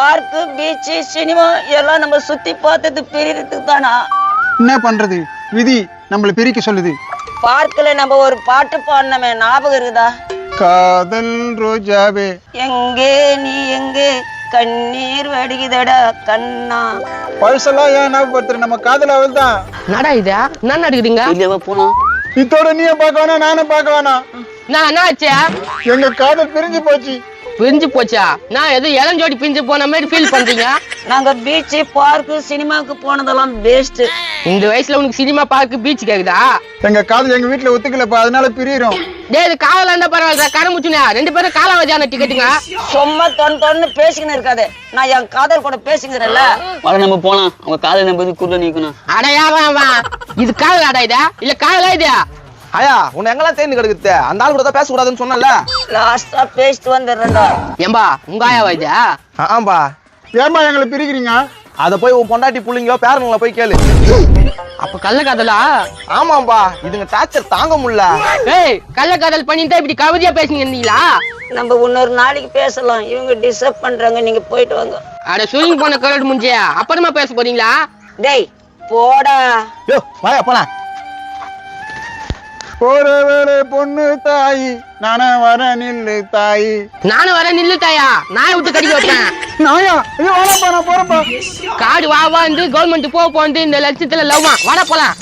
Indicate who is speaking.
Speaker 1: Park beach cinema எல்லாம் நம்ம சுத்தி பார்த்தது பிரியறதுக்கு தானா?
Speaker 2: என்ன பண்றது, விதி நம்மளை பிரிக்க சொல்லுது.
Speaker 1: பார்க்ல நம்ம ஒரு பாட்டு பாடினமே ஞாபகம் இருக்குதா?
Speaker 2: காதல் ரோஜாவே
Speaker 1: எங்கே நீ எங்கே கண்ணீர் வடிகுதடா கண்ணா.
Speaker 2: பழசெல்லாம் ஏன் ஞாபகப்படுத்துற, நம்ம காதல் அவள் தான்.
Speaker 3: நடா இதா என்ன நடக்குதுங்க?
Speaker 1: போனோம்
Speaker 2: இதோட நீயும் பார்க்க வேணாம், நானும் பார்க்க வேணாம்.
Speaker 3: நான் என்ன ஆச்சா?
Speaker 2: எங்க காதல் பிரிஞ்சு போச்சு.
Speaker 3: பிரிஞ்சு போச்சா? நான் எது இளஞ்சோடி பிரிஞ்சு போன மாதிரி ஃபீல் பண்றீங்க?
Speaker 1: நாங்க பீச்சு பார்க்கு சினிமாவுக்கு போனதெல்லாம் பெஸ்ட்.
Speaker 3: இந்த வயசுல உனக்கு சினிமா பார்க்கு பீச் கேக்குதா?
Speaker 2: எங்க காதல் எங்க வீட்டுல ஒத்துக்கலப்பா, அதனால பிரியிறோம்.
Speaker 3: டேய் இது காதலா இருந்தா பரவாயில்ல, கரமுச்சுனா ரெண்டு பேரும் காலாவதியான டிக்கெட்டுங்க.
Speaker 1: சும்மா தொன்னு பேசிக்கின்னு இருக்காது. நான் என் காதல் கூட பேசிக்கிறேன்ல.
Speaker 4: வர நம்ம போலாம், அவங்க காதல் நம்பி குள்ள நிக்கணும்.
Speaker 3: அடையா இது காதலாடா இதா இல்ல காதலா இதா?
Speaker 5: ஆயா உன்னை எங்கெல்லாம் தேர்ந்து கிடக்குது, அந்த ஆள் கூட தான் பேசக்கூடாதுன்னு சொன்னல.
Speaker 1: லாஸ்டா பேசிட்டு வந்துடுறேன்டா.
Speaker 3: ஏம்பா உங்க ஆயாவா இதா?
Speaker 5: ஆம்பா
Speaker 2: ஏமா எங்களை பிரிக்கிறீங்க?
Speaker 5: அத போய் உன் பொண்டாட்டி புள்ளிங்கோ பேரனுங்களை போய் கேளு.
Speaker 3: அப்ப கள்ள காதலா?
Speaker 5: ஆமாம்பா, இதுங்க டார்ச்சர் தாங்க முடியல.
Speaker 3: ஏய் கள்ள காதல் பண்ணிட்டு இப்படி கவிதையா பேசுனீங்க இருந்தீங்களா?
Speaker 1: நம்ம இன்னொரு நாளைக்கு பேசலாம். இவங்க டிஸ்டர்ப் பண்றாங்க, நீங்க போயிட்டு வாங்க.
Speaker 3: அட சுருங்கி போன கரடு முடிஞ்சே அப்புறமா பேச போறீங்களா?
Speaker 1: டேய் போடா.
Speaker 5: யோ வாயா போலாம்.
Speaker 2: போற வேலை பொண்ணு தாயி, நானே வர நில்லு தாயி.
Speaker 3: நானும் வர நில்லு தாயா, நாயை விட்டு கடிக்க வைப்பேன்.
Speaker 2: நாயா ஐயோ வாடப்பா, நான் போறப்பா.
Speaker 3: காடு வா வந்து கவர்மெண்ட் போந்து இந்த லட்சத்துல லவ்மா வாட போலாம்.